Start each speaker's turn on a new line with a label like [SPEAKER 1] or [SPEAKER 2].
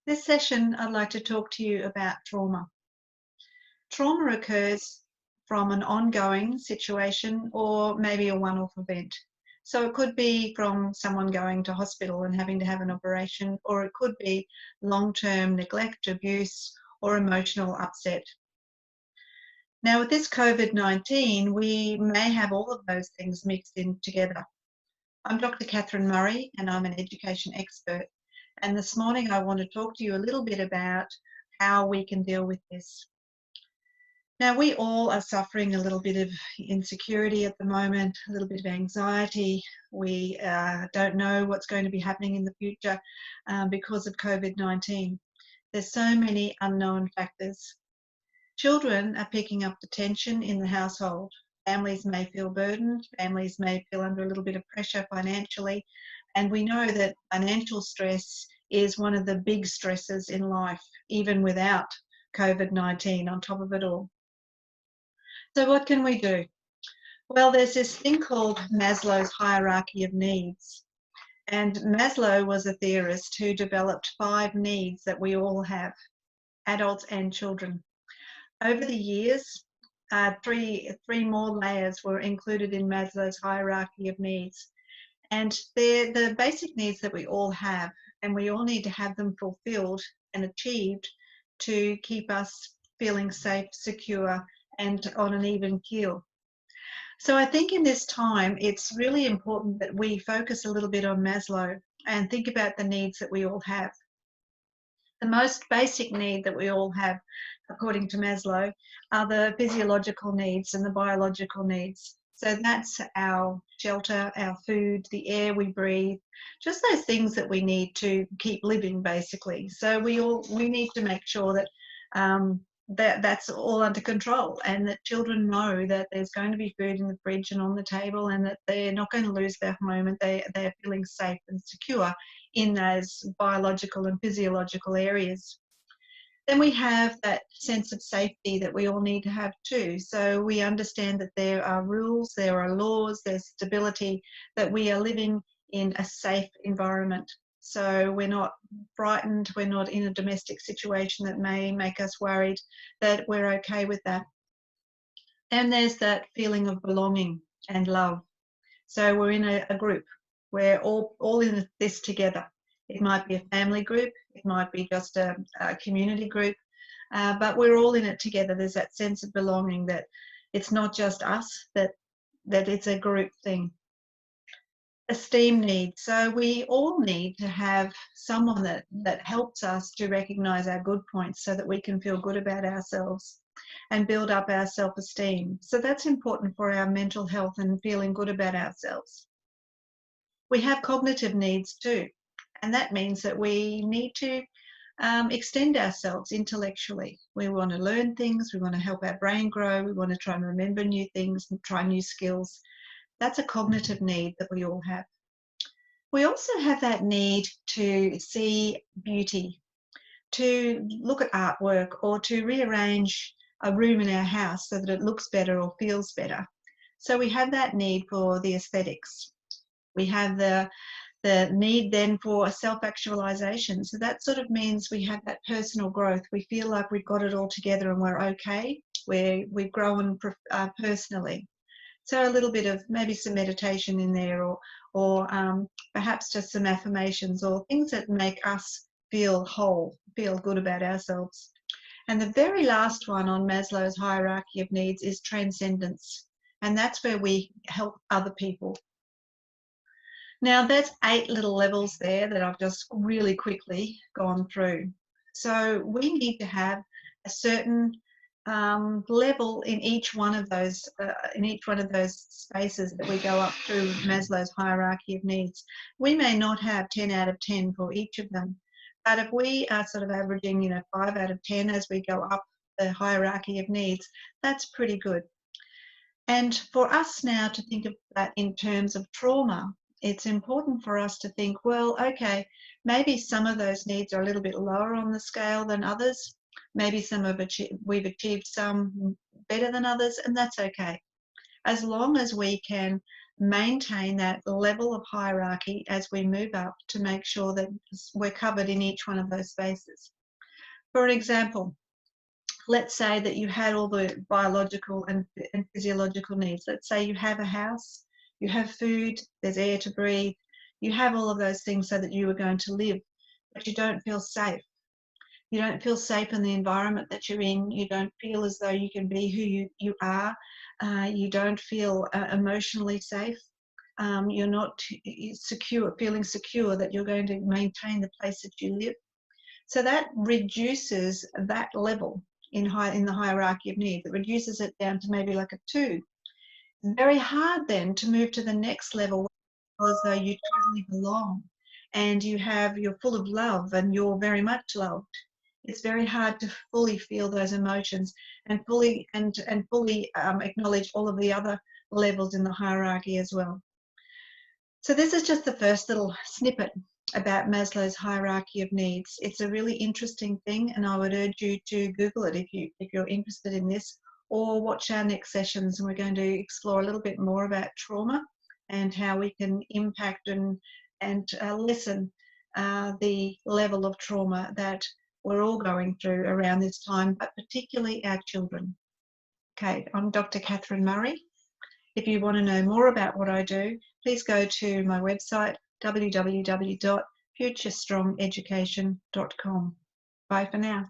[SPEAKER 1] This session, I'd like to talk to you about trauma. Trauma occurs from an ongoing situation or maybe a one-off event. So it could be from someone going to hospital and having to have an operation, or it could be long-term neglect, abuse, or emotional upset. Now, with this COVID-19, we may have all of those things mixed in together. I'm Dr. Catherine Murray, and I'm an education expert. And this morning, I want to talk to you a little bit about how we can deal with this. Now, we all are suffering a little bit of insecurity at the moment, a little bit of anxiety. We don't know what's going to be happening in the future because of COVID-19. There's so many unknown factors. Children are picking up the tension in the household. Families may feel burdened, families may feel under a little bit of pressure financially, and we know that financial stress is one of the big stresses in life, even without COVID-19 on top of it all. So what can we do? Well, there's this thing called Maslow's Hierarchy of Needs. And Maslow was a theorist who developed 5 needs that we all have, adults and children. Over the years, three more layers were included in Maslow's hierarchy of needs. And they're the basic needs that we all have, and we all need to have them fulfilled and achieved to keep us feeling safe, secure, and on an even keel. So I think in this time, it's really important that we focus a little bit on Maslow and think about the needs that we all have. The most basic need that we all have, according to Maslow, are the physiological needs and the biological needs. So that's our shelter, our food, the air we breathe, just those things that we need to keep living, basically. So we need to make sure that that's all under control, and that children know that there's going to be food in the fridge and on the table, and that they're not going to lose their home, and they're feeling safe and secure in those biological and physiological areas. Then we have that sense of safety that we all need to have too. So we understand that there are rules, there are laws, there's stability, that we are living in a safe environment. So we're not frightened, we're not in a domestic situation that may make us worried, that we're okay with that. And there's that feeling of belonging and love. So we're in a group. We're all in this together. It might be a family group, it might be just a community group, but we're all in it together. There's that sense of belonging, that it's not just us, that it's a group thing. Esteem needs. So we all need to have someone that helps us to recognize our good points so that we can feel good about ourselves and build up our self-esteem. So that's important for our mental health and feeling good about ourselves. We have cognitive needs too, and that means that we need to extend ourselves intellectually. We want to learn things, we want to help our brain grow, we want to try and remember new things and try new skills. That's a cognitive need that we all have. We also have that need to see beauty, to look at artwork, or to rearrange a room in our house so that it looks better or feels better. So we have that need for the aesthetics. We have the need then for self-actualization. So that sort of means we have that personal growth. We feel like we've got it all together and we're okay. We've grown personally. So a little bit of maybe some meditation in there, or perhaps just some affirmations or things that make us feel whole, feel good about ourselves. And the very last one on Maslow's hierarchy of needs is transcendence. And that's where we help other people. Now, that's 8 little levels there that I've just really quickly gone through. So we need to have a certain level in each one of those spaces that we go up through Maslow's hierarchy of needs. We may not have 10 out of 10 for each of them, but if we are sort of averaging, 5 out of 10 as we go up the hierarchy of needs, that's pretty good. And for us now to think of that in terms of trauma, it's important for us to think, well, okay, maybe some of those needs are a little bit lower on the scale than others. Maybe we've achieved some better than others, and that's okay. As long as we can maintain that level of hierarchy as we move up to make sure that we're covered in each one of those spaces. For an example, let's say that you had all the biological and physiological needs. Let's say you have a house, you have food, there's air to breathe, you have all of those things so that you are going to live, but you don't feel safe. You don't feel safe in the environment that you're in. You don't feel as though you can be who you are. You don't feel emotionally safe. You're not secure, feeling secure that you're going to maintain the place that you live. So that reduces that level in the hierarchy of needs. It reduces it down to maybe like a 2. It's very hard then to move to the next level as though you totally belong and you're full of love and you're very much loved. It's very hard to fully feel those emotions and fully acknowledge all of the other levels in the hierarchy as well. So this is just the first little snippet about Maslow's hierarchy of needs. It's a really interesting thing, and I would urge you to Google it if you're interested in this, or watch our next sessions, and we're going to explore a little bit more about trauma and how we can impact and lessen the level of trauma that we're all going through around this time, but particularly our children. Okay, I'm Dr. Catherine Murray. If you want to know more about what I do, please go to my website, www.futurestrongeducation.com. Bye for now.